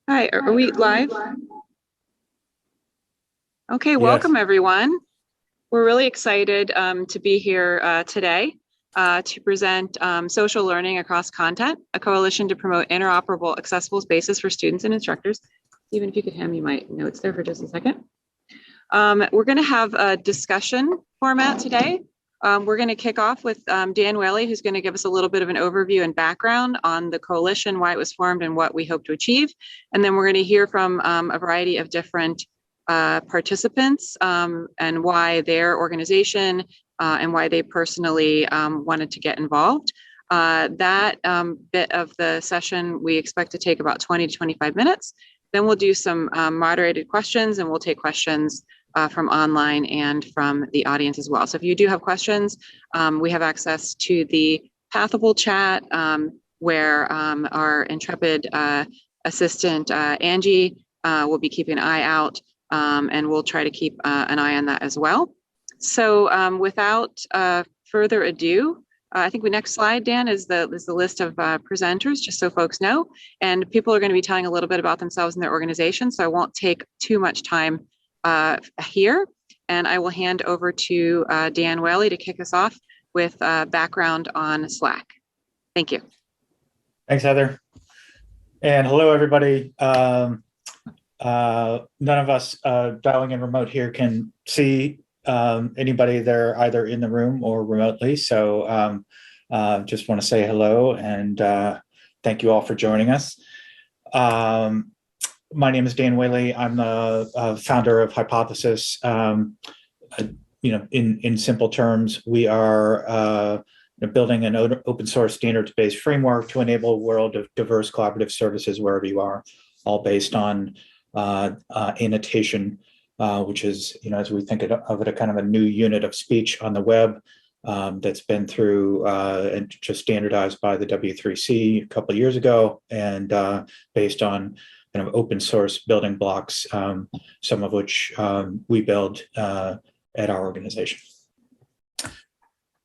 Hi, are we live? Okay, Yes. welcome everyone. We're really excited to be here today to present Social Learning Across Content, a coalition to promote interoperable, accessible spaces for students and instructors. Even if you could hand me my notes there for just a second. We're going to have a discussion format today. We're going to kick off with Dan Whaley, who's going to give us a little bit of an overview and background on the coalition, why it was formed, and what we hope to achieve. And then we're going to hear from a variety of different participants and why their organization and why they personally wanted to get involved. That bit of the session we expect to take about 20 to 25 minutes. Then we'll do some moderated questions, and we'll take questions from online and from the audience as well. So if you do have questions, we have access to the Pathable chat where our intrepid assistant, Angie, will be keeping an eye out, and we'll try to keep an eye on that as well. So without further ado, I think the next slide, Dan, is the list of presenters, just so folks know. And people are going to be telling a little bit about themselves and their organization, so I won't take too much time here. And I will hand over to Dan Whaley to kick us off with background on Slack. Thank you. Thanks, Heather. And hello, everybody. None of us dialing in remote here can see anybody there either in the room or remotely. So just want to say hello and thank you all for joining us. My name is Dan Whaley. I'm the founder of Hypothesis. In simple terms, we are building an open source standards-based framework to enable a world of diverse collaborative services wherever you are, all based on annotation, which is, as we think of it, a kind of a new unit of speech on the web that's been through and just standardized by the W3C a couple of years ago, and based on kind of open source building blocks, some of which we build at our organization.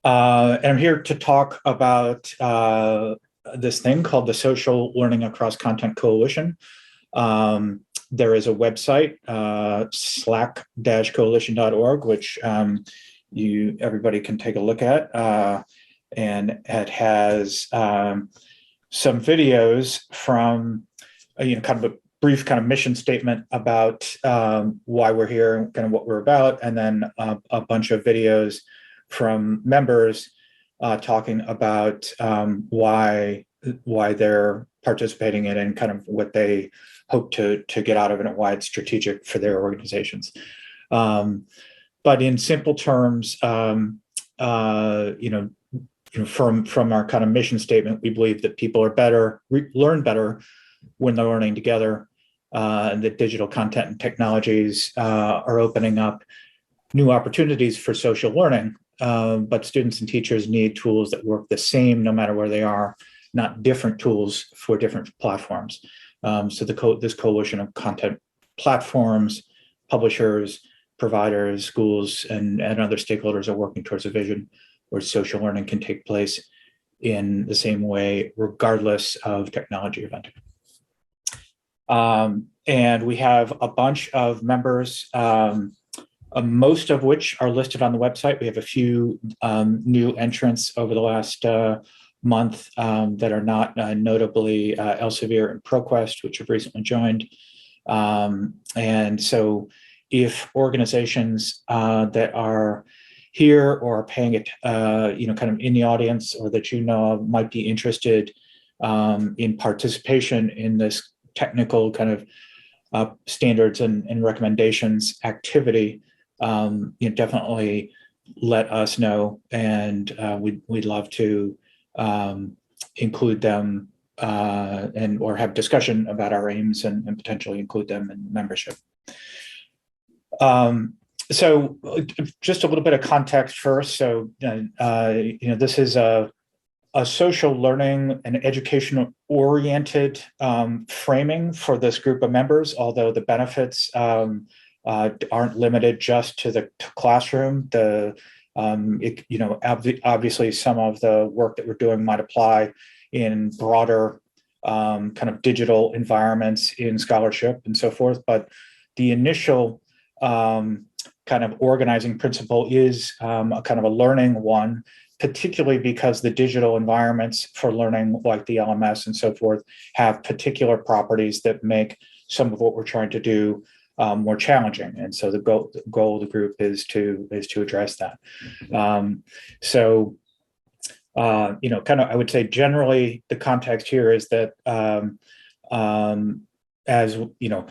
And I'm here to talk about this thing called the Social Learning Across Content Coalition. There is a website, slack-coalition.org, which everybody can take a look at. And it has some videos from kind of a brief kind of mission statement about why we're here and kind of what we're about, and then a bunch of videos from members talking about why they're participating in it and kind of what they hope to get out of it and why it's strategic for their organizations. But in simple terms, from our kind of mission statement, we believe that people are learn better when they're learning together, and that digital content and technologies are opening up new opportunities for social learning. But students and teachers need tools that work the same no matter where they are, not different tools for different platforms. So this coalition of content platforms, publishers, providers, schools, and other stakeholders are working towards a vision where social learning can take place in the same way, regardless of technology or vendor. And we have a bunch of members, most of which are listed on the website. We have a few new entrants over the last month that are not, notably Elsevier and ProQuest, which have recently joined. And so if organizations that are here or are paying it, kind of in the audience, or that might be interested in participation in this technical kind of standards and recommendations activity, definitely let us know, and we'd love to include them or have discussion about our aims and potentially include them in membership. So just a little bit of context first. So this is a social learning and educational oriented framing for this group of members, although the benefits aren't limited just to the classroom. Obviously some of the work that we're doing might apply in broader kind of digital environments in scholarship and so forth. But the initial kind of organizing principle is a kind of a learning one, particularly because the digital environments for learning, like the LMS and so forth, have particular properties that make some of what we're trying to do more challenging. And so the goal of the group is to address that. Kind of, I would say generally the context here is that as you know,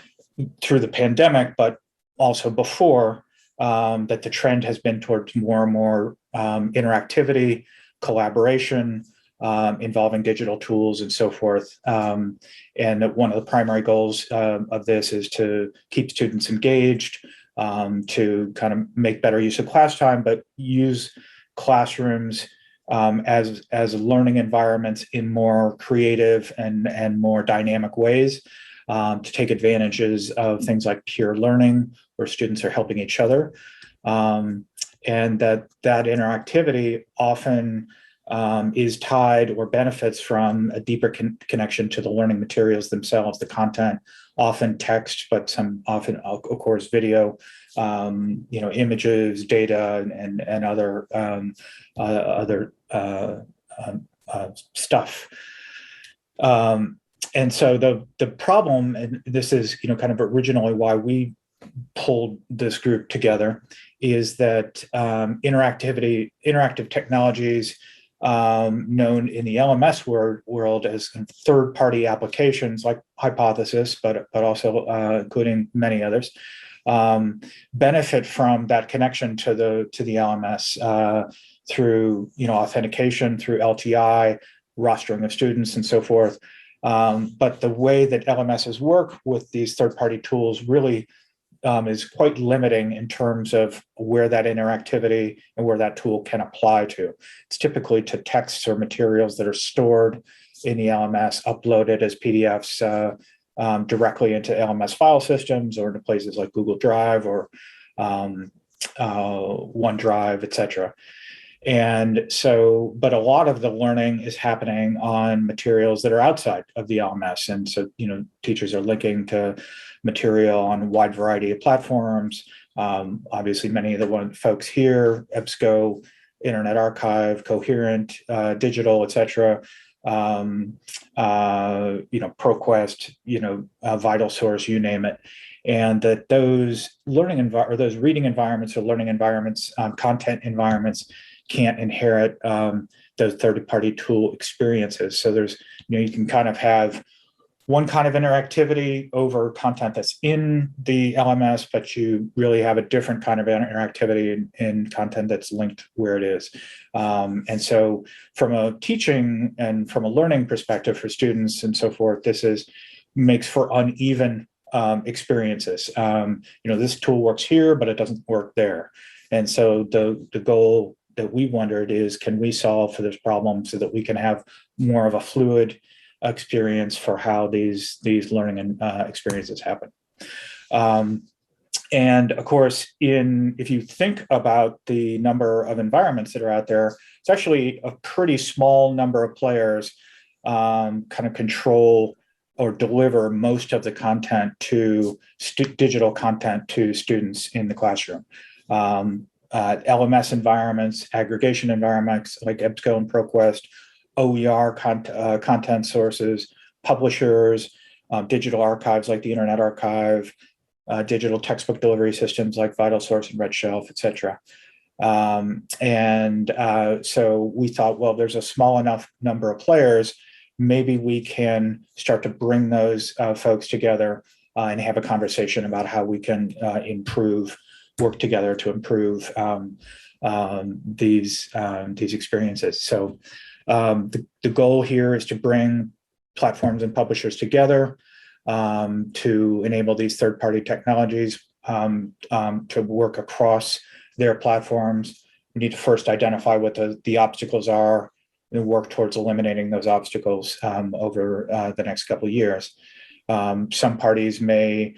through the pandemic, but also before, that the trend has been towards more and more interactivity, collaboration, involving digital tools and so forth. And that one of the primary goals of this is to keep students engaged, to kind of make better use of class time, but use classrooms as learning environments in more creative and more dynamic ways, to take advantages of things like peer learning, where students are helping each other, and that interactivity often is tied or benefits from a deeper connection to the learning materials themselves, the content, often text, but some often, of course, video, images, data, and other stuff. And so the problem, and this is kind of originally why we pulled this group together, is that interactive technologies, known in the LMS world as third-party applications like Hypothesis, but also including many others, benefit from that connection to the LMS through authentication, through LTI, rostering of students, and so forth. But the way that LMSs work with these third-party tools really is quite limiting in terms of where that interactivity and where that tool can apply to. It's typically to texts or materials that are stored in the LMS, uploaded as PDFs directly into LMS file systems or into places like Google Drive or OneDrive, et cetera. And so, but a lot of the learning is happening on materials that are outside of the LMS. And so, teachers are linking to material on a wide variety of platforms. Obviously, many of the folks here, EBSCO, Internet Archive, Coherent, Digital, et cetera, ProQuest, Vital Source, you name it. And that those those reading environments or learning environments, content environments, can't inherit those third-party tool experiences. So there's, you can kind of have one kind of interactivity over content that's in the LMS, but you really have a different kind of interactivity in content that's linked where it is. And so from a teaching and from a learning perspective for students and so forth, this makes for uneven experiences. This tool works here, but it doesn't work there. And so the goal that we wondered is, can we solve for this problem so that we can have more of a fluid experience for how these learning experiences happen? And of course, if you think about the number of environments that are out there, it's actually a pretty small number of players kind of control or deliver most of the content to digital content to students in the classroom. LMS environments, aggregation environments like EBSCO and ProQuest, OER content sources, publishers, digital archives like the Internet Archive, digital textbook delivery systems like Vital Source and Red Shelf, et cetera. So we thought, well, there's a small enough number of players, maybe we can start to bring those folks together and have a conversation about how we can work together to improve these experiences. So the goal here is to bring platforms and publishers together to enable these third-party technologies to work across their platforms. We need to first identify what the obstacles are and work towards eliminating those obstacles over the next couple of years. Some parties might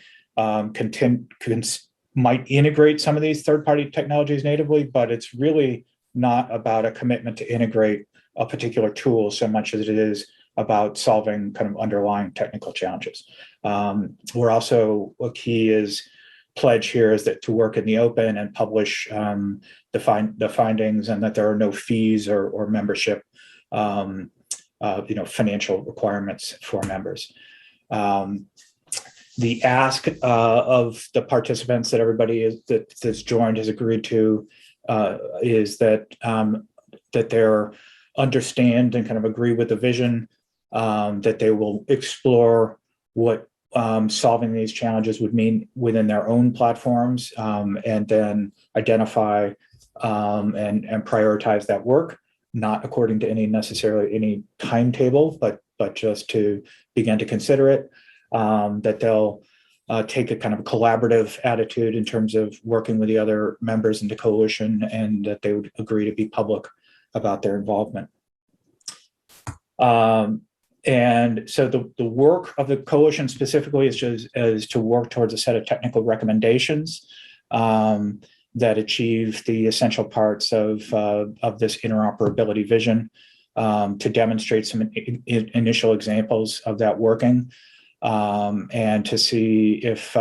integrate some of these third-party technologies natively, but it's really not about a commitment to integrate a particular tool so much as it is about solving kind of underlying technical challenges. We're also, a key is pledge here is that to work in the open and publish the findings, and that there are no fees or membership, financial requirements for members. The ask of the participants that everybody that's joined has agreed to is that that they're understand and kind of agree with the vision, that they will explore what solving these challenges would mean within their own platforms, and then identify and prioritize that work, not according to necessarily any timetable, but just to begin to consider it. That they'll take a kind of collaborative attitude in terms of working with the other members in the coalition, and that they would agree to be public about their involvement. And so the work of the coalition specifically is to work towards a set of technical recommendations that achieve the essential parts of this interoperability vision, to demonstrate some initial examples of that working, and to see if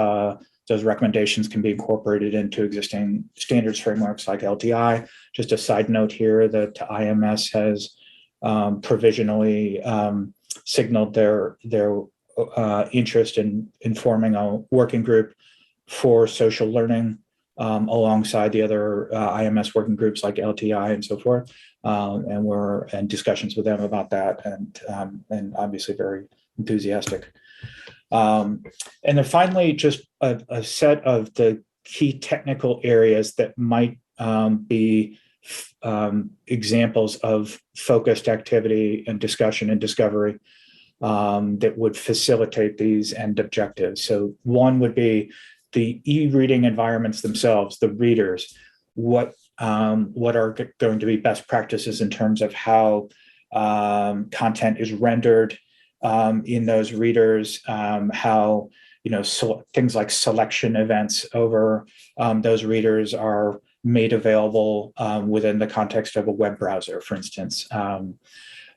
those recommendations can be incorporated into existing standards frameworks like LTI. Just a side note here that IMS has provisionally signaled their interest in forming a working group for social learning, alongside the other IMS working groups like LTI and so forth. And we're in discussions with them about that, and obviously very enthusiastic. And then finally, just a set of the key technical areas that might be examples of focused activity and discussion and discovery that would facilitate these end objectives. So one would be the e-reading environments themselves, the readers. What are going to be best practices in terms of how content is rendered in those readers, how things like selection events over those readers are made available within the context of a web browser, for instance.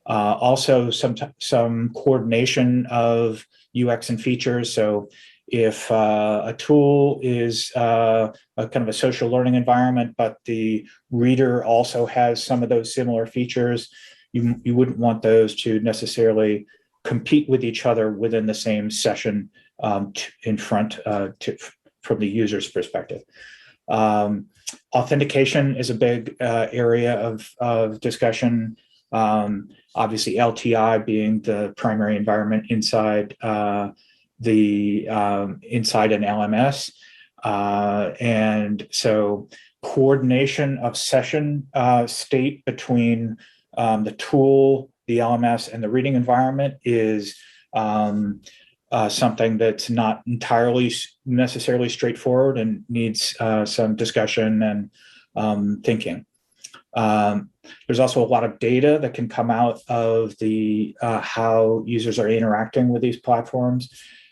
Also, some coordination of UX and features. So if a tool is a kind of a social learning environment, but the reader also has some of those similar features, you wouldn't want those to necessarily compete with each other within the same session in front from the user's perspective. Authentication is a big area of discussion. Obviously, LTI being the primary environment inside inside an LMS, and so coordination of session state between the tool, the LMS, and the reading environment is something that's not entirely necessarily straightforward and needs some discussion and thinking. There's also a lot of data that can come out of the how users are interacting with these platforms.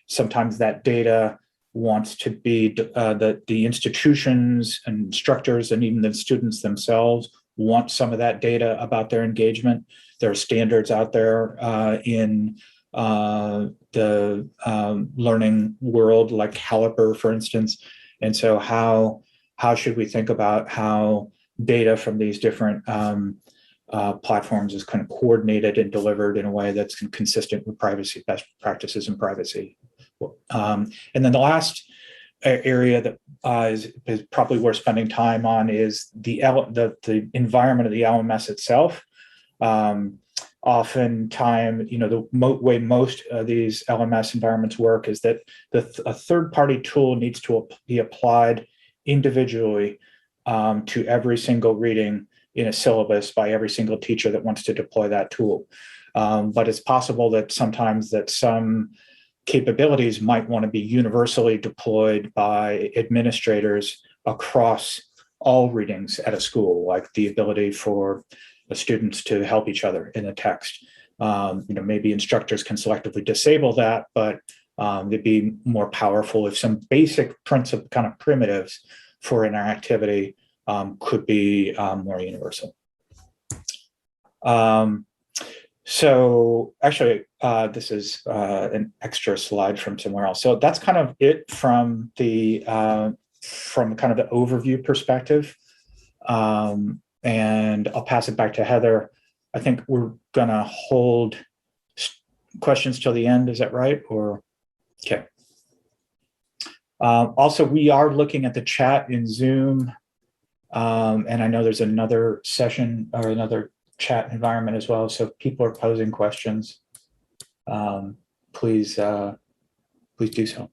Sometimes that data wants to be that the institutions and instructors and even the students themselves want some of that data about their engagement. There are standards out there in the learning world, like Caliper, for instance. And so how should we think about how data from these different platforms is kind of coordinated and delivered in a way that's consistent with privacy, best practices in privacy. And then the last area that is probably worth spending time on is the environment of the LMS itself. Oftentimes, the way most of these LMS environments work is that a third-party tool needs to be applied individually to every single reading in a syllabus by every single teacher that wants to deploy that tool. But it's possible that sometimes that some capabilities might want to be universally deployed by administrators across all readings at a school, like the ability for the students to help each other in the text. Maybe instructors can selectively disable that, but it'd be more powerful if some basic principle kind of primitives for interactivity could be more universal. So actually, this is an extra slide from somewhere else. So that's kind of it from the kind of the overview perspective. And I'll pass it back to Heather. I think we're gonna hold questions till the end. Is that right? Or okay. Also, we are looking at the chat in Zoom, and I know there's another session or another chat environment as well. So if people are posing questions, please do so.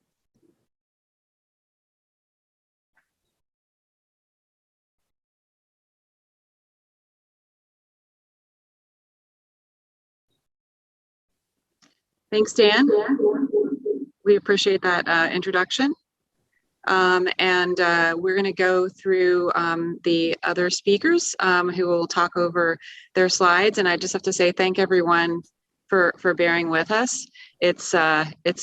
Thanks, Dan. We appreciate that introduction. And we're going to go through the other speakers who will talk over their slides. And I just have to say thank everyone for bearing with us. It's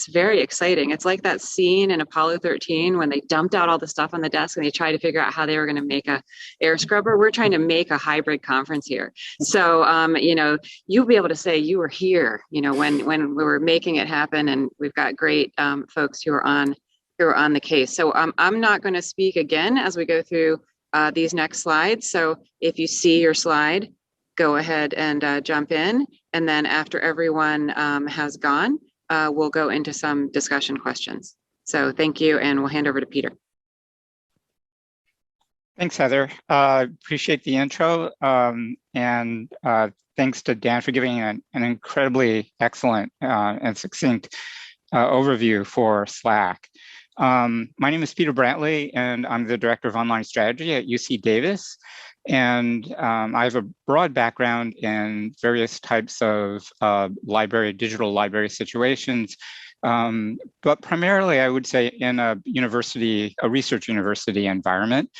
very exciting. It's like that scene in Apollo 13 when they dumped out all the stuff on the desk and they tried to figure out how they were going to make a air scrubber. We're trying to make a hybrid conference here. So, you know, you'll be able to say you were here, you know, when we were making it happen, and we've got great folks who are on the case. So I'm not going to speak again as we go through these next slides. So if you see your slide, go ahead and jump in. And then after everyone has gone, we'll go into some discussion questions. So thank you, and we'll hand over to Peter. Thanks, Heather. Appreciate the intro. And thanks to Dan for giving an incredibly excellent and succinct overview for Slack. My name is Peter Brantley, and I'm the Director of Online Strategy at UC Davis. And I have a broad background in various types of digital library situations, but primarily I would say in a research university environment.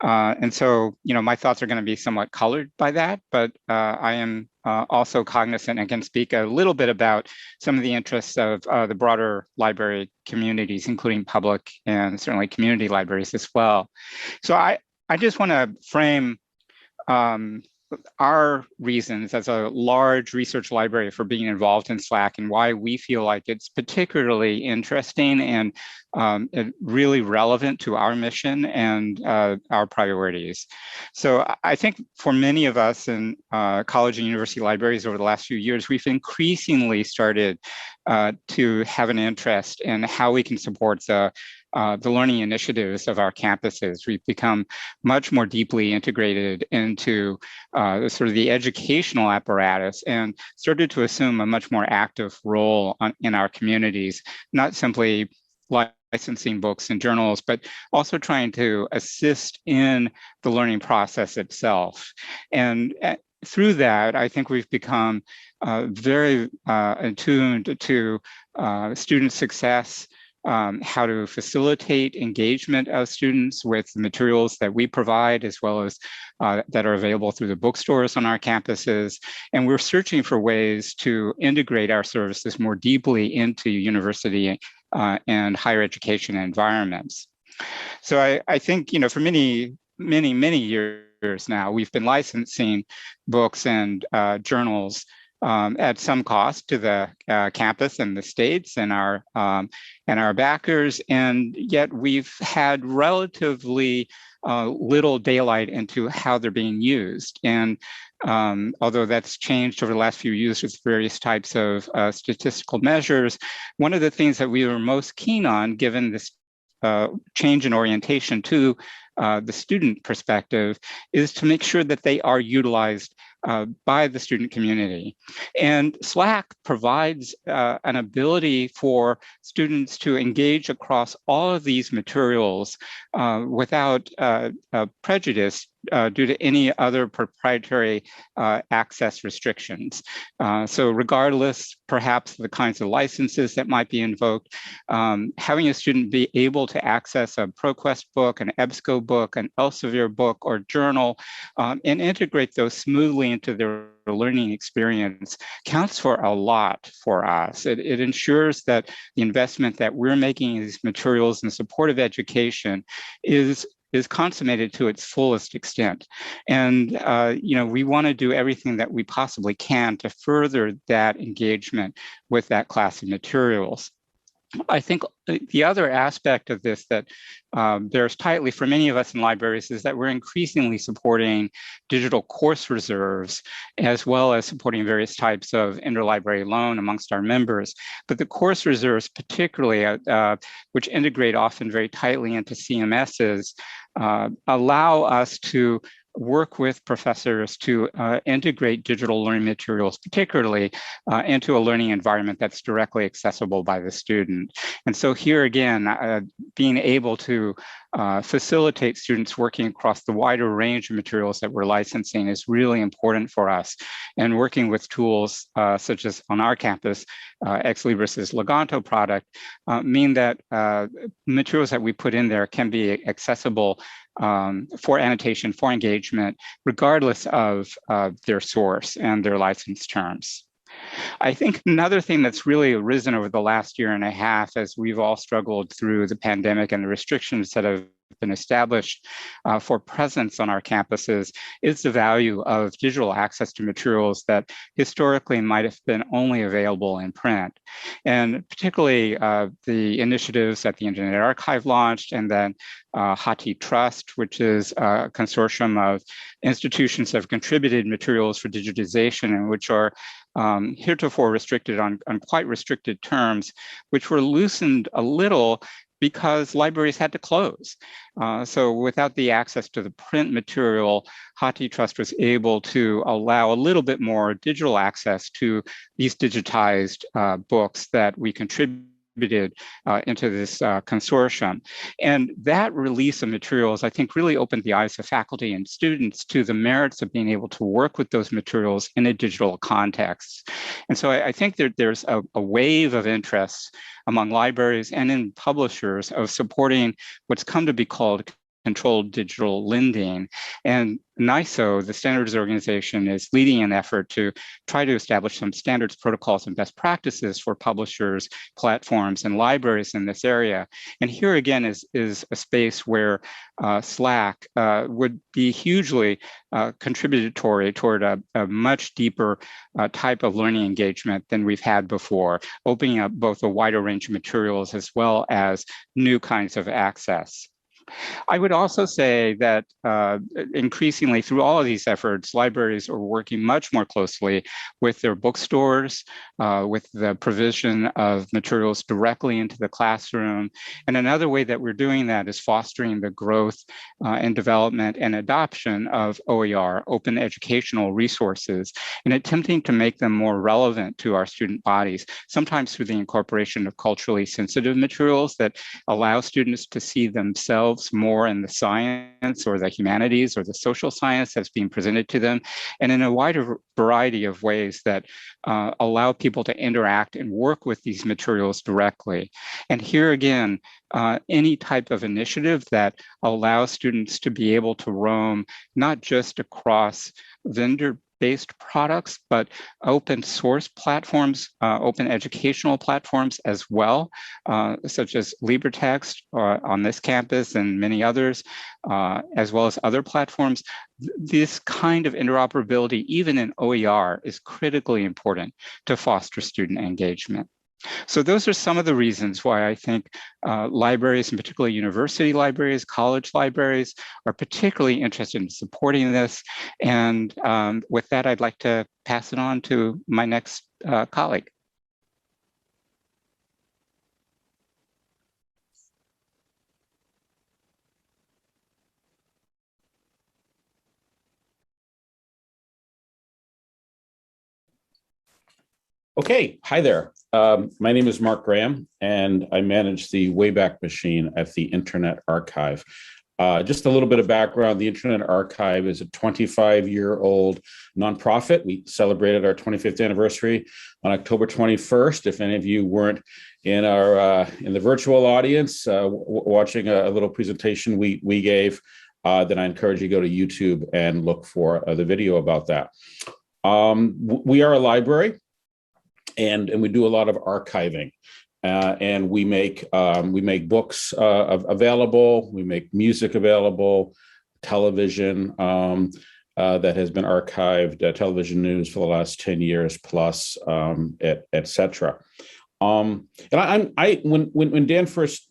And so, you know, my thoughts are going to be somewhat colored by that, but I am also cognizant and can speak a little bit about some of the interests of the broader library communities, including public and certainly community libraries as well. So I just want to frame our reasons as a large research library for being involved in Slack and why we feel like it's particularly interesting and really relevant to our mission and our priorities. So I think for many of us in college and university libraries over the last few years, we've increasingly started to have an interest in how we can support the learning initiatives of our campuses. We've become much more deeply integrated into sort of the educational apparatus and started to assume a much more active role in our communities, not simply licensing books and journals, but also trying to assist in the learning process itself. And through that, I think we've become very attuned to student success, how to facilitate engagement of students with the materials that we provide, as well as that are available through the bookstores on our campuses. And we're searching for ways to integrate our services more deeply into university and higher education environments. So I think, you know, for many years now, we've been licensing books and journals at some cost to the campus and the states and our backers, and yet we've had relatively little daylight into how they're being used. And although that's changed over the last few years with various types of statistical measures, one of the things that we were most keen on, given this change in orientation to the student perspective, is to make sure that they are utilized by the student community. And Slack provides an ability for students to engage across all of these materials without prejudice due to any other proprietary access restrictions. So regardless, perhaps, the kinds of licenses that might be invoked, having a student be able to access a ProQuest book, an EBSCO book, an Elsevier book or journal, and integrate those smoothly into their learning experience counts for a lot for us. It ensures that the investment that we're making in these materials in support of education is is consummated to its fullest extent. And, we want to do everything that we possibly can to further that engagement with that class of materials. I think the other aspect of this that bears tightly for many of us in libraries is that we're increasingly supporting digital course reserves, as well as supporting various types of interlibrary loan amongst our members. But the course reserves particularly, which integrate often very tightly into CMSs, allow us to work with professors to integrate digital learning materials, particularly into a learning environment that's directly accessible by the student. And so here again, being able to facilitate students working across the wider range of materials that we're licensing is really important for us. And working with tools such as on our campus, Ex Libris's Leganto product, mean that materials that we put in there can be accessible for annotation, for engagement, regardless of their source and their license terms. I think another thing that's really arisen over the last year and a half, as we've all struggled through the pandemic and the restrictions that have been established for presence on our campuses, is the value of digital access to materials that historically might have been only available in print. And particularly the initiatives that the Internet Archive launched, and then Lti Trust, which is a consortium of institutions that have contributed materials for digitization and which are heretofore restricted on quite restricted terms, which were loosened a little because libraries had to close. So without the access to the print material, Lti Trust was able to allow a little bit more digital access to these digitized books that we contributed into this consortium. And that release of materials, I think, really opened the eyes of faculty and students to the merits of being able to work with those materials in a digital context. And so I think there's a wave of interest among libraries and in publishers of supporting what's come to be called controlled digital lending. And NISO, the standards organization, is leading an effort to try to establish some standards, protocols, and best practices for publishers, platforms, and libraries in this area. And here again is a space where Slack would be hugely contributory toward a much deeper type of learning engagement than we've had before, opening up both a wider range of materials as well as new kinds of access. I would also say that increasingly through all of these efforts, libraries are working much more closely with their bookstores, with the provision of materials directly into the classroom. And another way that we're doing that is fostering the growth and development and adoption of OER, open educational resources, and attempting to make them more relevant to our student bodies, sometimes through the incorporation of culturally sensitive materials that allow students to see themselves more in the science or the humanities or the social science that's being presented to them, and in a wider variety of ways that allow people to interact and work with these materials directly. And here again, any type of initiative that allows students to be able to roam not just across vendor-based products, but open source platforms, open educational platforms as well, such as LibreText on this campus and many others, as well as other platforms. This kind of interoperability, even in OER, is critically important to foster student engagement. So those are some of the reasons why I think libraries, and particularly university libraries, college libraries, are particularly interested in supporting this. And with that, I'd like to pass it on to my next colleague. Okay, hi there. My name is Mark Graham, and I manage the Wayback machine at the Internet Archive. Just a little bit of background, the Internet Archive is a 25-year-old nonprofit. We celebrated our 25th anniversary on October 21st. If any of you weren't in the virtual audience watching a little presentation we gave, then I encourage you to go to YouTube and look for the video about that. We are a library. And we do a lot of archiving. and we make books available. We make music available, television that has been archived, television news for the last 10 years plus, et cetera. And when Dan first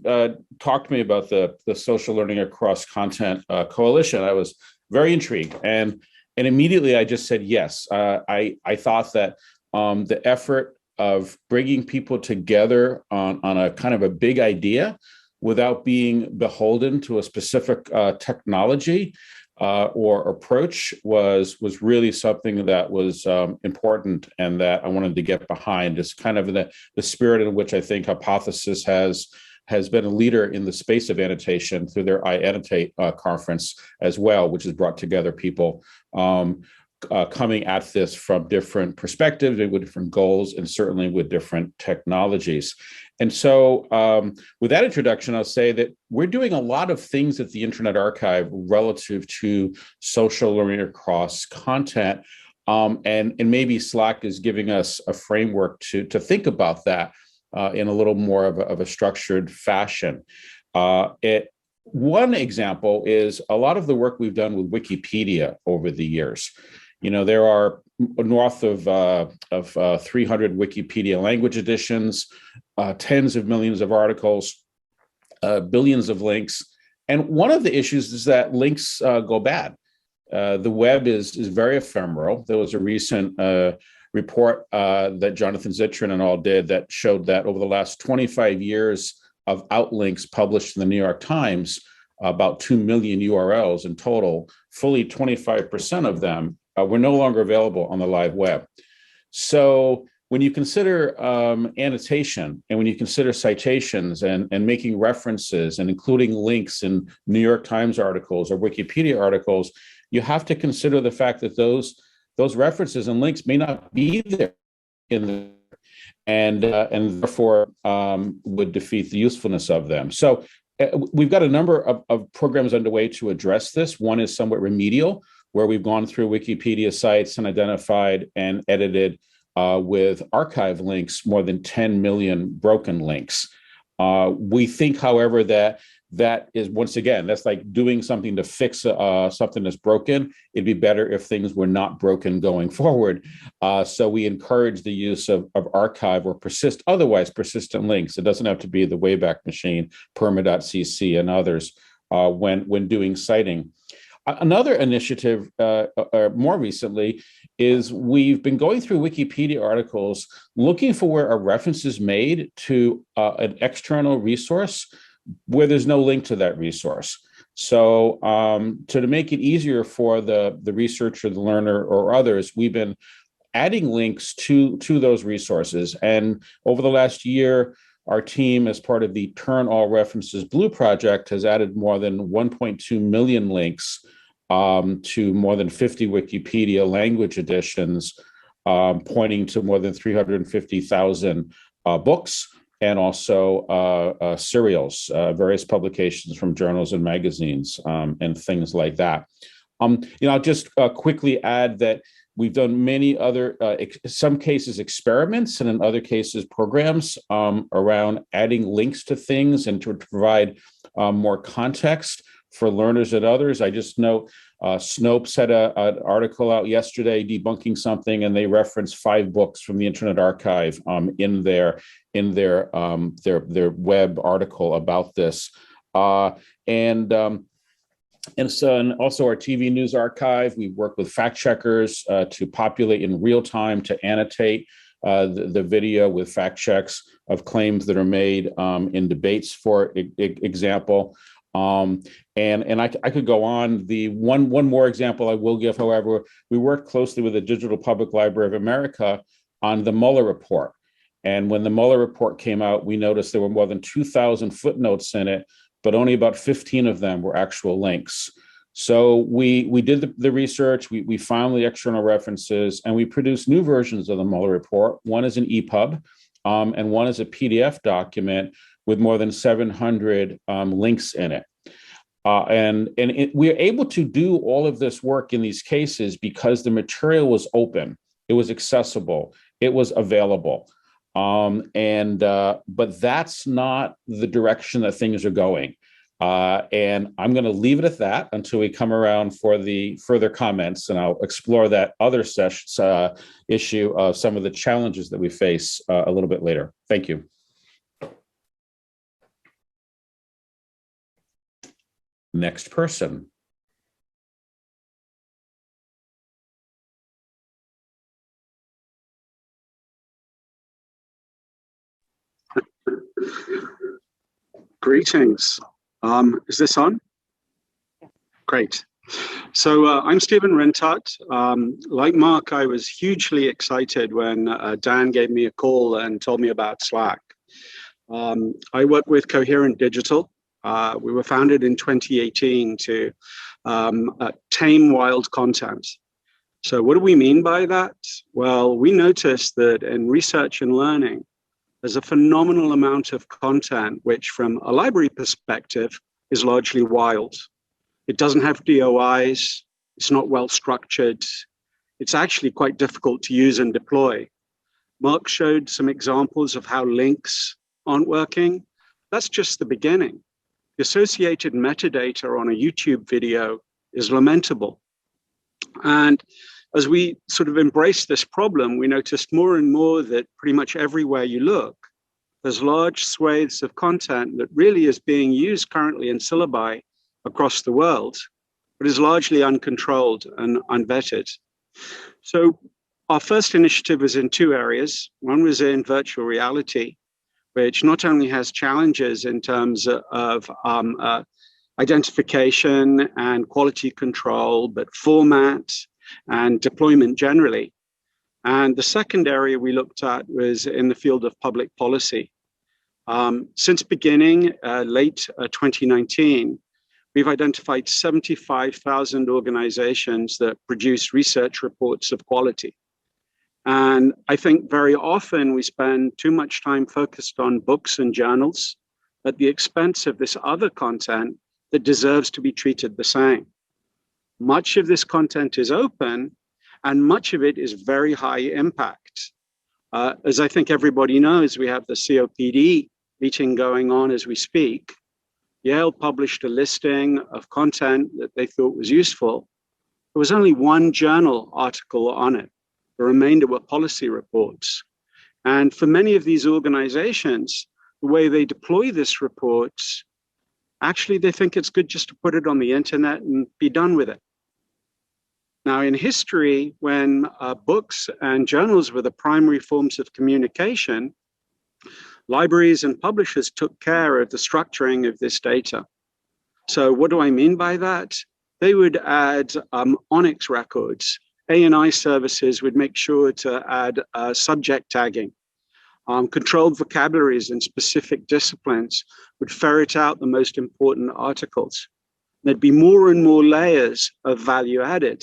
talked to me about the Social Learning Across Content Coalition, I was very intrigued, and immediately I just said yes. I thought that the effort of bringing people together on a kind of a big idea without being beholden to a specific technology or approach was really something that was important, and that I wanted to get behind. It's kind of the spirit in which I think Hypothesis has been a leader in the space of annotation through their iAnnotate conference as well, which has brought together people coming at this from different perspectives, with different goals, and certainly with different technologies. And so with that introduction, I'll say that we're doing a lot of things at the Internet Archive relative to social learning across content. And maybe Slack is giving us a framework to think about that in a little more of a structured fashion. One example is a lot of the work we've done with Wikipedia over the years. You know, there are north of 300 Wikipedia language editions, tens of millions of articles, billions of links. And one of the issues is that links go bad. The web is very ephemeral. There was a recent report that Jonathan Zittrain and all did that showed that over the last 25 years of outlinks published in the New York Times, about 2 million URLs in total, fully 25% of them were no longer available on the live web. So when you consider annotation, and when you consider citations and making references and including links in New York Times articles or Wikipedia articles, you have to consider the fact that those references and links may not be there and therefore would defeat the usefulness of them. So we've got a number of programs underway to address this. One is somewhat remedial, where we've gone through Wikipedia sites and identified and edited with archive links more than 10 million broken links. We think, however, that is, once again, that's like doing something to fix something that's broken. It'd be better if things were not broken going forward. So we encourage the use of archive or otherwise persistent links. It doesn't have to be the Wayback Machine, perma.cc, and others when doing citing. Another initiative more recently is we've been going through Wikipedia articles looking for where a reference is made to an external resource where there's no link to that resource. So to make it easier for the researcher, the learner, or others, we've been adding links to those resources. And over the last year, our team, as part of the Turn All References Blue project, has added more than 1.2 million links to more than 50 Wikipedia language editions, pointing to more than 350,000 books, and also serials, various publications from journals and magazines, and things like that. I'll just quickly add that we've done many other, some cases experiments, and in other cases programs around adding links to things and to provide more context for learners and others. I just note Snopes had an article out yesterday debunking something, and they referenced 5 books from the Internet Archive in their web article about this. And also our TV News Archive, we work with fact checkers to populate in real time, to annotate the video with fact checks of claims that are made in debates, for example. And I could go on. The one more example I will give, however, we worked closely with the Digital Public Library of America on the Mueller report. And when the Mueller report came out, we noticed there were more than 2,000 footnotes in it, but only about 15 of them were actual links. So we did the research, we found the external references, and we produced new versions of the Mueller report. One is an EPUB, and one is a PDF document with more than 700 links in it. We're able to do all of this work in these cases because the material was open, it was accessible, it was available. But that's not the direction that things are going. And I'm going to leave it at that until we come around for the further comments, and I'll explore that other issue of some of the challenges that we face a little bit later. Thank you. Next person. Greetings. Is this on? Great. So I'm Stephen Rhind-Tutt. Like Mark, I was hugely excited when Dan gave me a call and told me about Slack. I work with Coherent Digital. We were founded in 2018 to tame wild content. So what do we mean by that? Well, we noticed that in research and learning, there's a phenomenal amount of content, which from a library perspective is largely wild. It doesn't have DOIs, it's not well structured, it's actually quite difficult to use and deploy. Mark showed some examples of how links aren't working. That's just the beginning. The associated metadata on a YouTube video is lamentable. And as we sort of embrace this problem, we noticed more and more that pretty much everywhere you look, there's large swathes of content that really is being used currently in syllabi across the world, but is largely uncontrolled and unvetted. So our first initiative was in two areas. One was in virtual reality, which not only has challenges in terms of identification and quality control, but format and deployment generally. And the second area we looked at was in the field of public policy. Since beginning, late 2019, we've identified 75,000 organizations that produce research reports of quality. And I think very often we spend too much time focused on books and journals at the expense of this other content that deserves to be treated the same. Much of this content is open, and much of it is very high impact. As I think everybody knows, we have the COPD meeting going on as we speak. Yale published a listing of content that they thought was useful. There was only one journal article on it. The remainder were policy reports. And for many of these organizations, the way they deploy this report, actually they think it's good just to put it on the internet and be done with it. Now, in history, when books and journals were the primary forms of communication, libraries and publishers took care of the structuring of this data. So what do I mean by that? They would add ONIX records. A&I services would make sure to add subject tagging. Controlled vocabularies in specific disciplines would ferret out the most important articles. There'd be more and more layers of value added.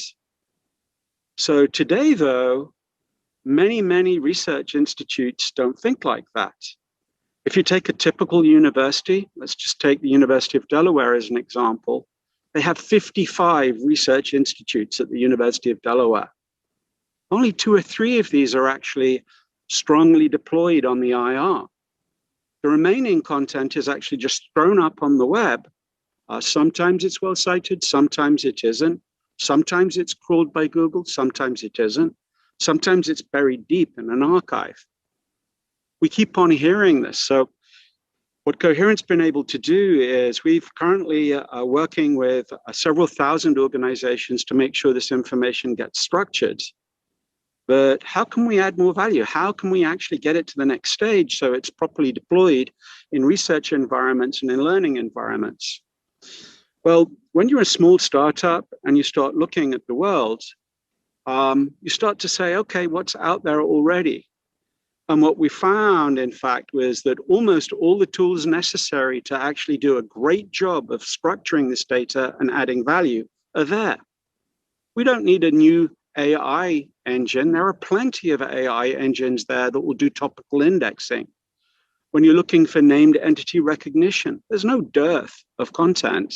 So today, though, many research institutes don't think like that. If you take a typical university, let's just take the University of Delaware as an example, they have 55 research institutes at the University of Delaware. Only 2 or 3 of these are actually strongly deployed on the IR. The remaining content is actually just thrown up on the web. Sometimes it's well cited, sometimes it isn't. Sometimes it's crawled by Google, sometimes it isn't. Sometimes it's buried deep in an archive. We keep on hearing this. So what Coherent's been able to do is we've currently working with several thousand organizations to make sure this information gets structured. But how can we add more value? How can we actually get it to the next stage so it's properly deployed in research environments and in learning environments? Well, when you're a small startup and you start looking at the world, you start to say, okay, what's out there already? And what we found, in fact, was that almost all the tools necessary to actually do a great job of structuring this data and adding value are there. We don't need a new AI engine. There are plenty of AI engines there that will do topical indexing. When you're looking for named entity recognition, there's no dearth of content.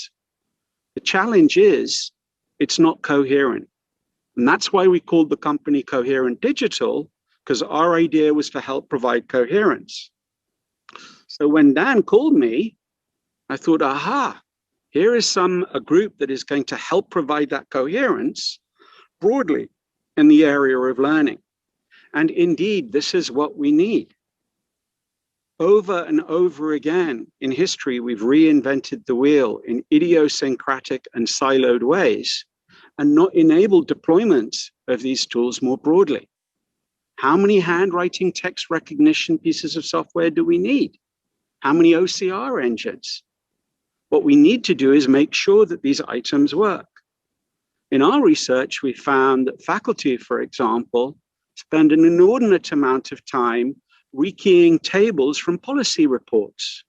The challenge is it's not coherent. And that's why we called the company Coherent Digital, because our idea was to help provide coherence. So when Dan called me, I thought, aha, here is a group that is going to help provide that coherence broadly in the area of learning. And indeed, this is what we need. Over and over again in history, we've reinvented the wheel in idiosyncratic and siloed ways and not enabled deployment of these tools more broadly. How many handwriting text recognition pieces of software do we need? How many OCR engines? What we need to do is make sure that these items work. In our research, we found that faculty, for example, spend an inordinate amount of time rekeying tables from policy reports.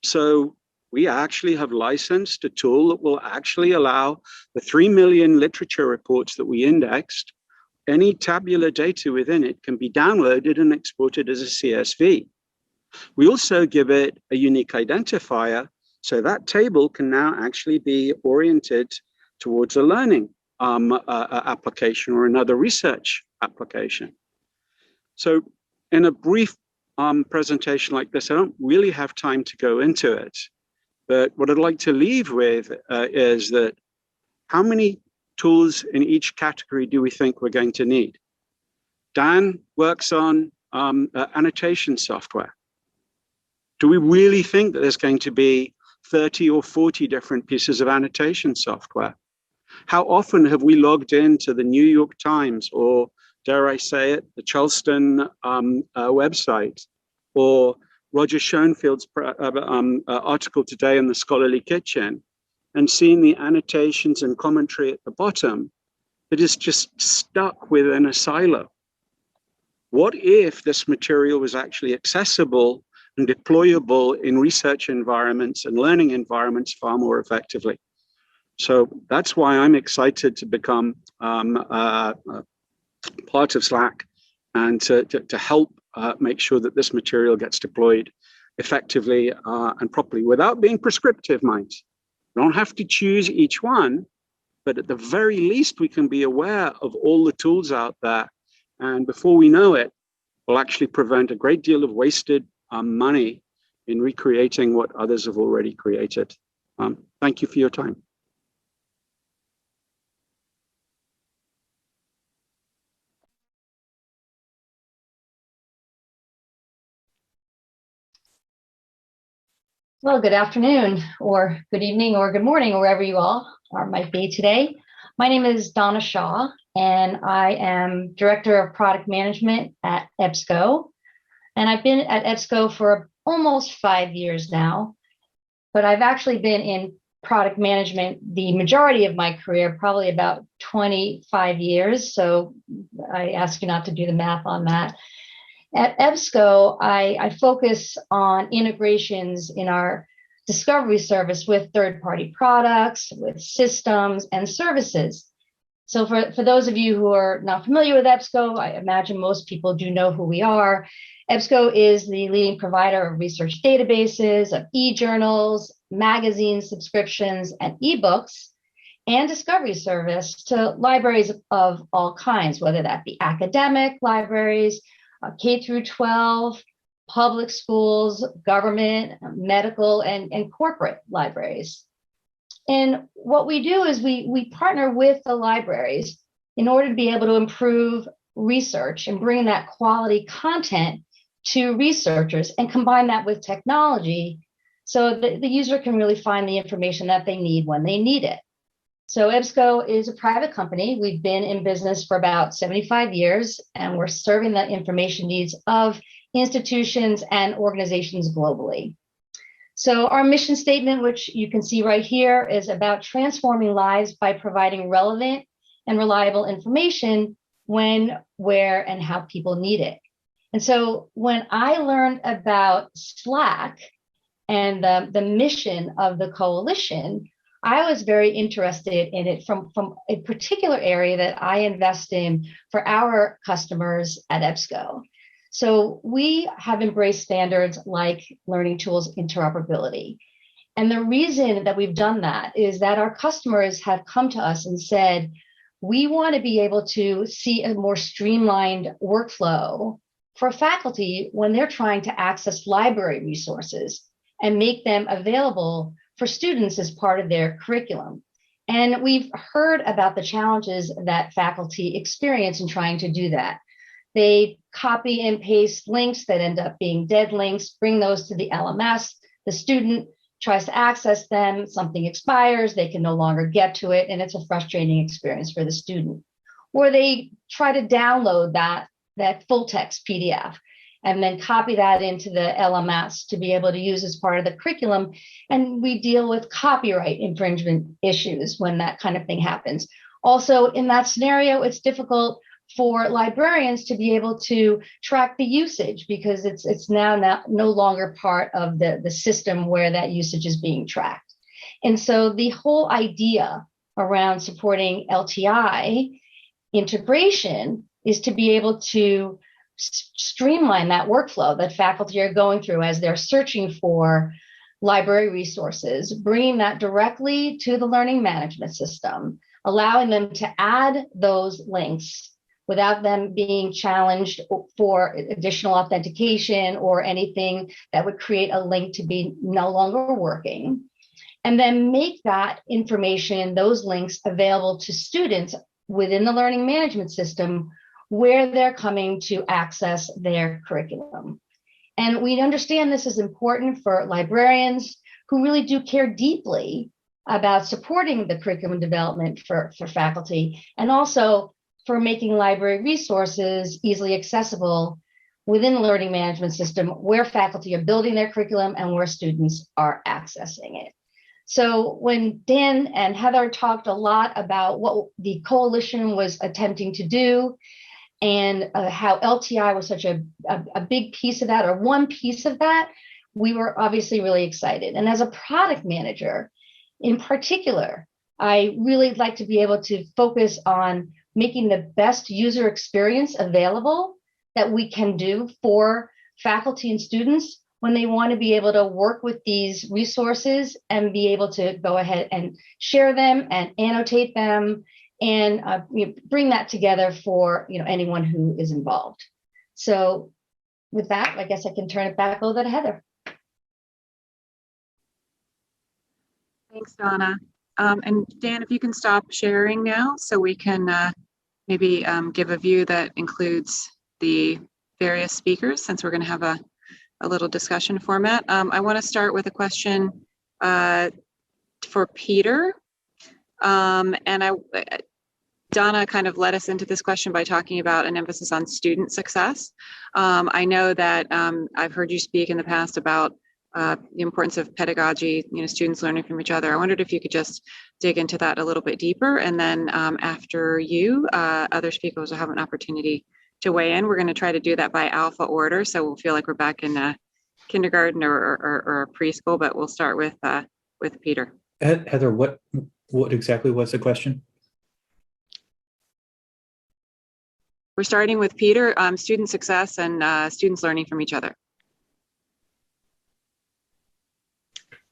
So we actually have licensed a tool that will actually allow the 3 million literature reports that we indexed, any tabular data within it can be downloaded and exported as a CSV. We also give it a unique identifier, so that table can now actually be oriented towards a learning application or another research application. So in a brief presentation like this, I don't really have time to go into it, but what I'd like to leave with is that how many tools in each category do we think we're going to need? Dan works on annotation software. Do we really think that there's going to be 30 or 40 different pieces of annotation software? How often have we logged into the New York Times or, dare I say it, the Charleston website, or Roger Schoenfield's article today in the Scholarly Kitchen, and seen the annotations and commentary at the bottom that is just stuck within a silo? What if this material was actually accessible and deployable in research environments and learning environments far more effectively? So that's why I'm excited to become part of SLAC and to help make sure that this material gets deployed effectively and properly without being prescriptive, mind. We don't have to choose each one, but at the very least, we can be aware of all the tools out there. And before we know it, we'll actually prevent a great deal of wasted money in recreating what others have already created. Thank you for your time. Well, good afternoon, or good evening, or good morning, wherever you all might be today. My name is Donna Shaw, and I am Director of Product Management at EBSCO. And I've been at EBSCO for almost 5 years now, but I've actually been in product management the majority of my career, probably about 25 years. So I ask you not to do the math on that. At EBSCO, I focus on integrations in our discovery service with third-party products, with systems and services. So for those of you who are not familiar with EBSCO, I imagine most people do know who we are. EBSCO is the leading provider of research databases, of e-journals, magazine subscriptions, and ebooks, and discovery service to libraries of all kinds, whether that be academic libraries, K through 12, public schools, government, medical, and corporate libraries. And what we do is we partner with the libraries in order to be able to improve research and bring that quality content to researchers and combine that with technology so that the user can really find the information that they need when they need it. So EBSCO is a private company. We've been in business for about 75 years, and we're serving the information needs of institutions and organizations globally. So our mission statement, which you can see right here, is about transforming lives by providing relevant and reliable information when, where, and how people need it. And so when I learned about SLAC and the mission of the coalition, I was very interested in it from a particular area that I invest in for our customers at EBSCO. So we have embraced standards like learning tools interoperability. And the reason that we've done that is that our customers have come to us and said, we want to be able to see a more streamlined workflow for faculty when they're trying to access library resources and make them available for students as part of their curriculum. And we've heard about the challenges that faculty experience in trying to do that. They copy and paste links that end up being dead links, bring those to the LMS. The student tries to access them, something expires, they can no longer get to it, and it's a frustrating experience for the student. Or they try to download that full text PDF and then copy that into the LMS to be able to use as part of the curriculum. And we deal with copyright infringement issues when that kind of thing happens. Also, in that scenario, it's difficult for librarians to be able to track the usage because it's now no longer part of the system where that usage is being tracked. And so the whole idea around supporting LTI integration is to be able to streamline that workflow that faculty are going through as they're searching for library resources, bringing that directly to the learning management system, allowing them to add those links without them being challenged for additional authentication or anything that would create a link to be no longer working. And then make that information, those links, available to students within the learning management system where they're coming to access their curriculum. And we understand this is important for librarians who really do care deeply about supporting the curriculum development for faculty, and also for making library resources easily accessible within the learning management system where faculty are building their curriculum and where students are accessing it. So when Dan and Heather talked a lot about what the coalition was attempting to do and how LTI was such a big piece of that, or one piece of that, we were obviously really excited. And as a product manager in particular, I really like to be able to focus on making the best user experience available that we can do for faculty and students when they want to be able to work with these resources and be able to go ahead and share them and annotate them and bring that together for anyone who is involved. So with that, I guess I can turn it back over to Heather. Thanks, Donna. And Dan, if you can stop sharing now so we can maybe give a view that includes the various speakers, since we're going to have a little discussion format. I want to start with a question for Peter. Donna kind of led us into this question by talking about an emphasis on student success. I know that I've heard you speak in the past about the importance of pedagogy, students learning from each other. I wondered if you could just dig into that a little bit deeper, and then after you, other speakers will have an opportunity to weigh in. We're going to try to do that by alpha order, so we'll feel like we're back in kindergarten or preschool, but we'll start with Peter. Heather, what exactly was the question? We're starting with Peter, student success and students learning from each other.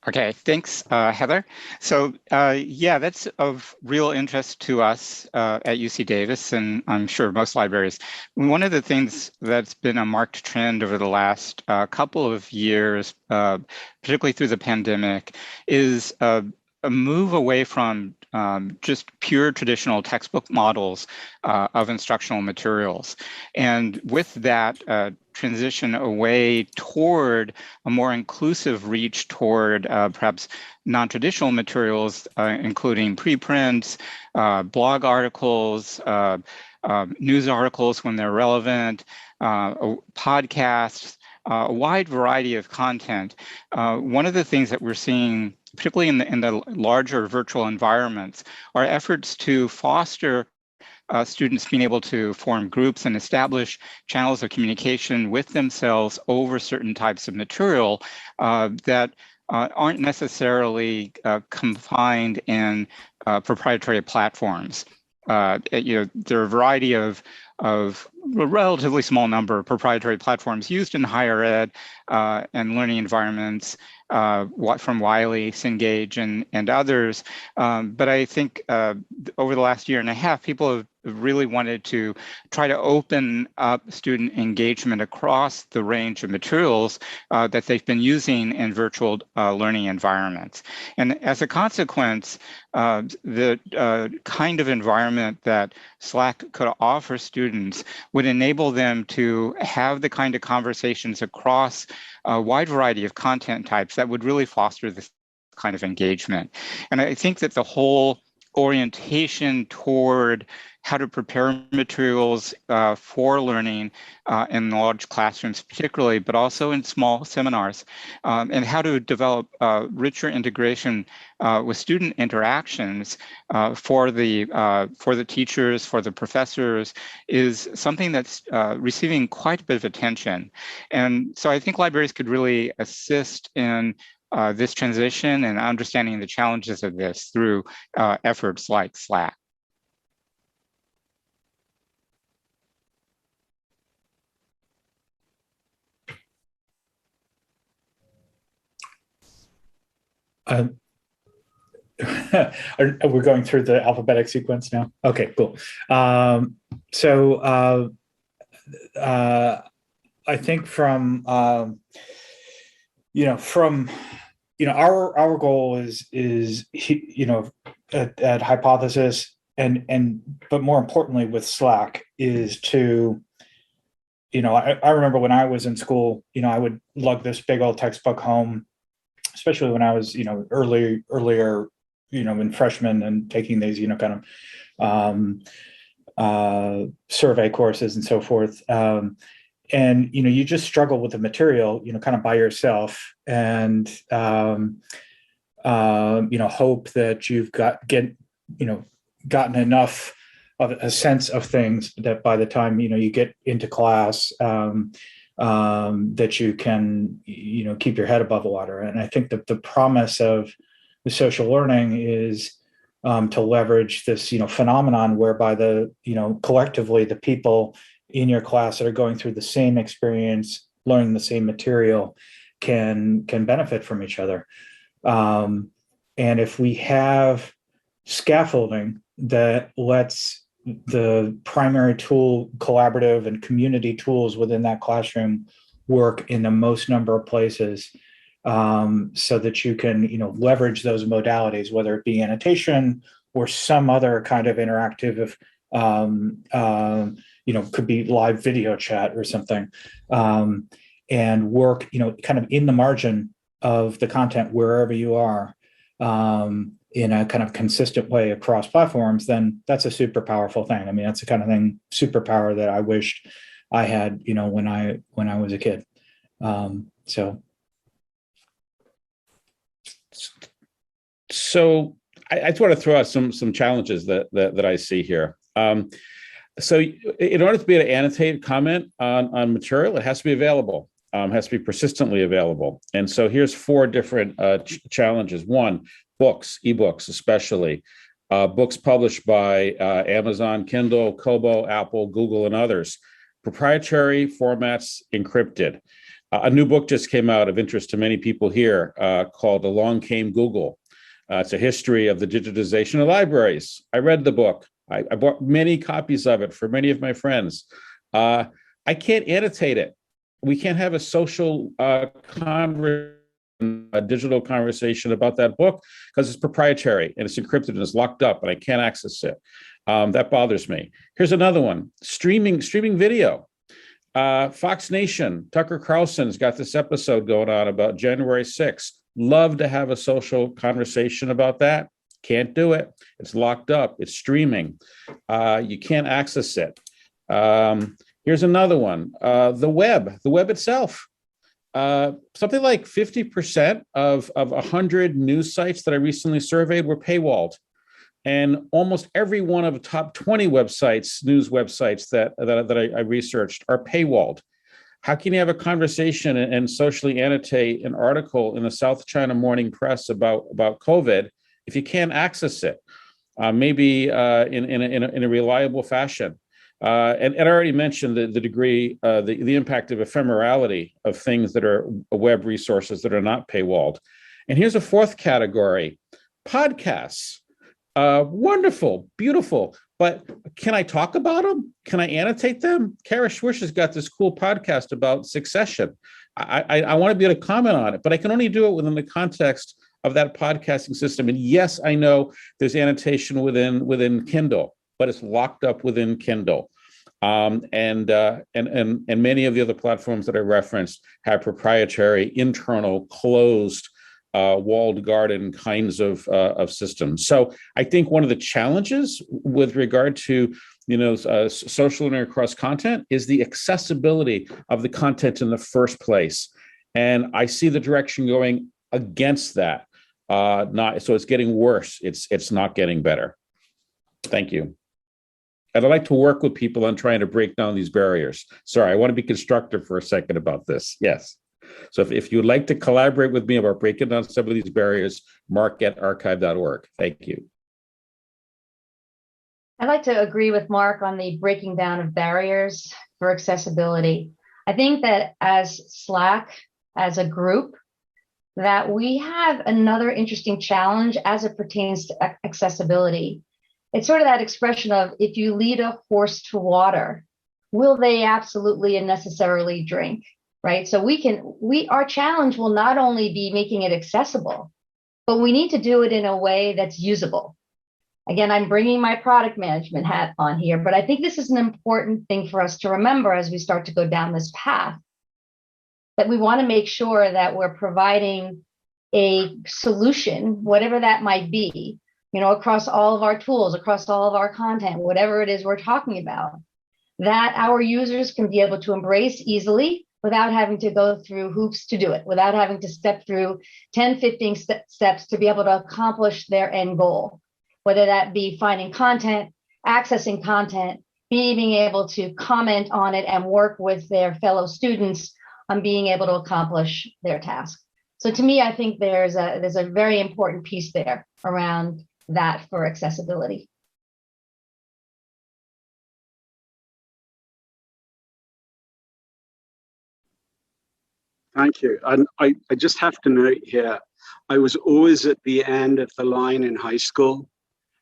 Okay, thanks, Heather. So yeah, that's of real interest to us at UC Davis, and I'm sure most libraries. One of the things that's been a marked trend over the last couple of years, particularly through the pandemic, is a move away from just pure traditional textbook models of instructional materials. And with that transition away toward a more inclusive reach toward perhaps non-traditional materials, including preprints, blog articles, news articles when they're relevant, podcasts, a wide variety of content. One of the things that we're seeing, particularly in the larger virtual environments, are efforts to foster students being able to form groups and establish channels of communication with themselves over certain types of material that aren't necessarily confined in proprietary platforms. There are a variety of of a relatively small number of proprietary platforms used in higher ed and learning environments, from Whaley, Cengage, and others. But I think over the last year and a half, people have really wanted to try to open up student engagement across the range of materials that they've been using in virtual learning environments. And as a consequence, the kind of environment that Slack could offer students would enable them to have the kind of conversations across a wide variety of content types that would really foster this kind of engagement. And I think that the whole orientation toward how to prepare materials for learning in large classrooms particularly, but also in small seminars, and how to develop richer integration with student interactions for the teachers, for the professors, is something that's receiving quite a bit of attention. And so I think libraries could really assist in this transition and understanding the challenges of this through efforts like Slack. We're going through the alphabetic sequence now. Okay, cool. So I think from our goal is at Hypothesis but more importantly with Slack is to, I remember when I was in school, I would lug this big old textbook home, especially when I was, earlier, in freshman and taking these, kind of survey courses and so forth. And, you just struggle with the material, kind of by yourself and, hope that you've gotten enough of a sense of things that by the time, you get into class, that you can, keep your head above water. And I think that the promise of the social learning is to leverage this, phenomenon whereby collectively the people in your class that are going through the same experience, learning the same material, can benefit from each other. And if we have scaffolding that lets the primary tool, collaborative and community tools within that classroom work in the most number of places, so that you can, leverage those modalities, whether it be annotation or some other kind of interactive, could be live video chat or something, and work, kind of in the margin of the content wherever you are, in a kind of consistent way across platforms, then that's a super powerful thing. I mean, that's the kind of superpower that I wished I had, when I was a kid. So I just want to throw out some challenges that I see here. So in order to be able to annotate, comment on material, it has to be available. Has to be persistently available. And so here's 4 different challenges. 1, books, ebooks especially. Books published by Amazon, Kindle, Kobo, Apple, Google, and others. Proprietary formats encrypted. A new book just came out of interest to many people here called Along Came Google. It's a history of the digitization of libraries. I read the book. I bought many copies of it for many of my friends. I can't annotate it. We can't have a social a digital conversation about that book because it's proprietary and it's encrypted and it's locked up and I can't access it. That bothers me. Here's another one, streaming video. Fox Nation, Tucker Carlson's got this episode going on about January 6th. Love to have a social conversation about that. Can't do it. It's locked up. It's streaming. You can't access it. Here's another one. The web itself. Something like 50% of 100 news sites that I recently surveyed were paywalled. And almost every one of the top 20 websites, news websites that I researched are paywalled. How can you have a conversation and socially annotate an article in the South China Morning Press about COVID if you can't access it? Maybe in a reliable fashion. And I already mentioned the degree, the impact of ephemerality of things that are web resources that are not paywalled. And here's a fourth category: podcasts. Wonderful, beautiful, but can I talk about them? Can I annotate them? Kara Swish has got this cool podcast about succession. I want to be able to comment on it, but I can only do it within the context of that podcasting system. And yes, I know there's annotation within Kindle, but it's locked up within Kindle. And many of the other platforms that I referenced have proprietary, internal, closed, walled garden kinds of systems. So I think one of the challenges with regard to social learning across content is the accessibility of the content in the first place. And I see the direction going against that. So it's getting worse. It's not getting better. Thank you. And I'd like to work with people on trying to break down these barriers. Sorry, I want to be constructive for a second about this. Yes. So if you'd like to collaborate with me about breaking down some of these barriers, mark@archive.org. Thank you. I'd like to agree with Mark on the breaking down of barriers for accessibility. I think that as Slack, as a group, that we have another interesting challenge as it pertains to accessibility. It's sort of that expression of, if you lead a horse to water, will they absolutely and necessarily drink, right? So our challenge will not only be making it accessible, but we need to do it in a way that's usable. Again, I'm bringing my product management hat on here, but I think this is an important thing for us to remember as we start to go down this path, that we want to make sure that we're providing a solution, whatever that might be, across all of our tools, across all of our content, whatever it is we're talking about, that our users can be able to embrace easily without having to go through hoops to do it, without having to step through 10, 15 steps to be able to accomplish their end goal, whether that be finding content, accessing content, being able to comment on it and work with their fellow students on being able to accomplish their task. So to me, I think there's a very important piece there around that for accessibility. Thank you. And I just have to note here, I was always at the end of the line in high school,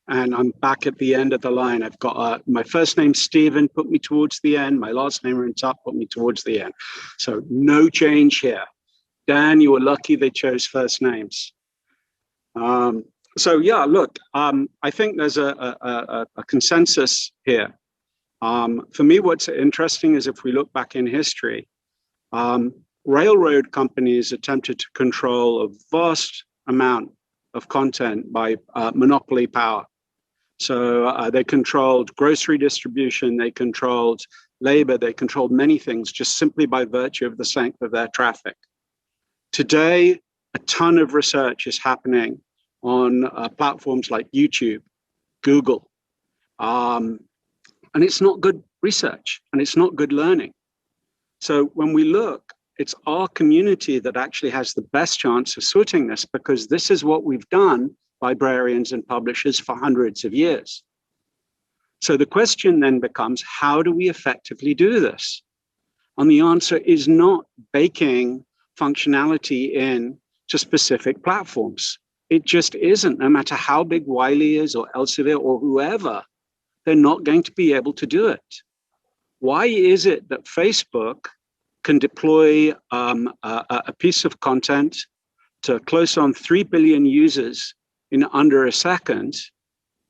and I'm back at the end of the line. I've got my first name, Stephen, put me towards the end. My last name, Rhind-Tutt, put me towards the end. So no change here. Dan, you were lucky they chose first names. So yeah, look, I think there's a consensus here. For me, what's interesting is if we look back in history, railroad companies attempted to control a vast amount of content by monopoly power. So they controlled grocery distribution, they controlled labor, they controlled many things just simply by virtue of the strength of their traffic. Today, a ton of research is happening on platforms like YouTube, Google, and it's not good research and it's not good learning. So when we look, it's our community that actually has the best chance of sorting this, because this is what we've done, librarians and publishers, for hundreds of years. So the question then becomes, how do we effectively do this? And the answer is not baking functionality in to specific platforms. It just isn't. No matter how big Whaley is or Elsevier or whoever, they're not going to be able to do it. Why is it that Facebook can deploy a piece of content to close on 3 billion users in under a second,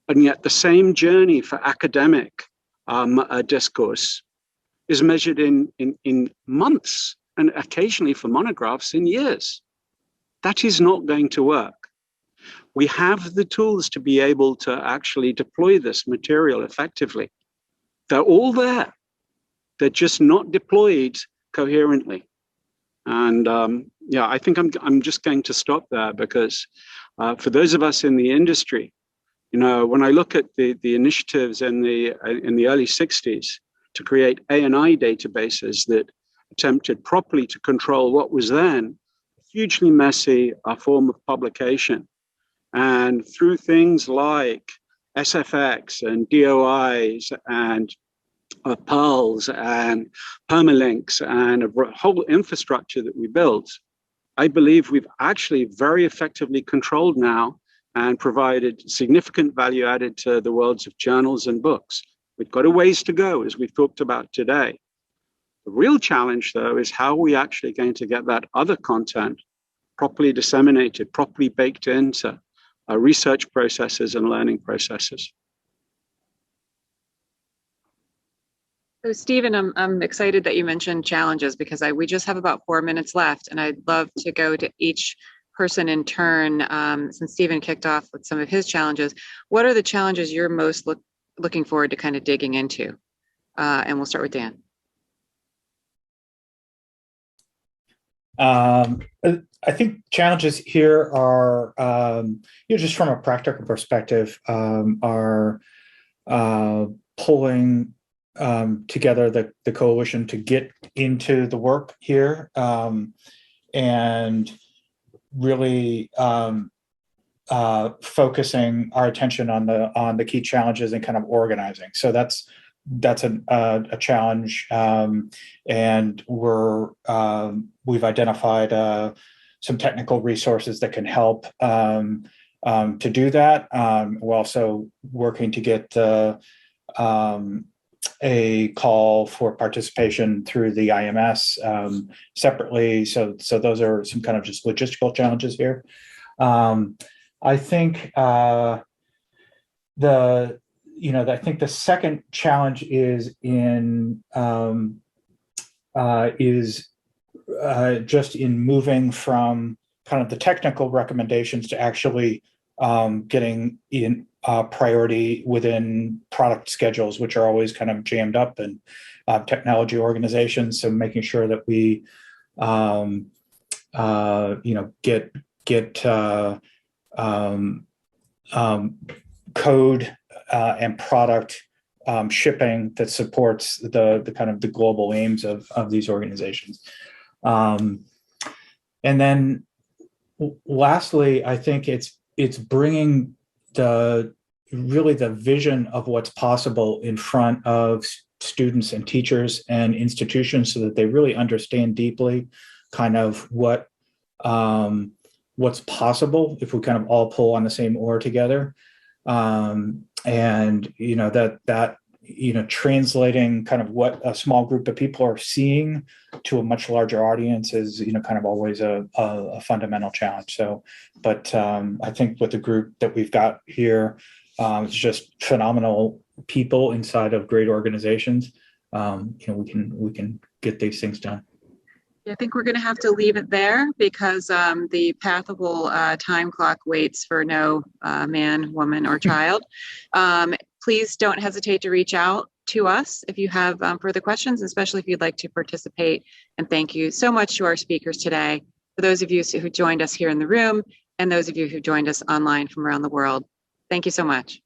and yet the same journey for academic discourse is measured in months, and occasionally for monographs in years? That is not going to work. We have the tools to be able to actually deploy this material effectively. They're all there. They're just not deployed coherently. And yeah, I think I'm just going to stop there, because for those of us in the industry, when I look at the initiatives in the early 60s to create A&I databases that attempted properly to control what was then a hugely messy form of publication, and through things like SFX and DOIs and pearls and permalinks and a whole infrastructure that we built, I believe we've actually very effectively controlled now and provided significant value added to the worlds of journals and books. We've got a ways to go, as we've talked about today. The real challenge, though, is how we actually going to get that other content properly disseminated, properly baked into research processes and learning processes. So Stephen, I'm excited that you mentioned challenges, because we just have about 4 minutes left, and I'd love to go to each person in turn. Since Stephen kicked off with some of his challenges, what are the challenges you're most looking forward to kind of digging into? And we'll start with Dan. I think challenges here are, just from a practical perspective, are pulling together the coalition to get into the work here, and really focusing our attention on the key challenges and kind of organizing. So that's a challenge, and we've identified some technical resources that can help to do that. We're also working to get a call for participation through the IMS separately. So those are some kind of just logistical challenges here. I think I think the second challenge is just in moving from kind of the technical recommendations to actually getting in priority within product schedules, which are always kind of jammed up in technology organizations. So making sure that we, get code and product shipping that supports the kind of the global aims of these organizations. And then lastly, I think it's bringing the vision of what's possible in front of students and teachers and institutions, so that they really understand deeply kind of what's possible if we kind of all pull on the same oar together. And translating kind of what a small group of people are seeing to a much larger audience is, kind of always a fundamental challenge. So, but I think with the group that we've got here, it's just phenomenal people inside of great organizations. We can get these things done. I think we're going to have to leave it there, because the pathable time clock waits for no man, woman, or child. Please don't hesitate to reach out to us if you have further questions, especially if you'd like to participate. And thank you so much to our speakers today, for those of you who joined us here in the room, and those of you who joined us online from around the world. Thank you so much.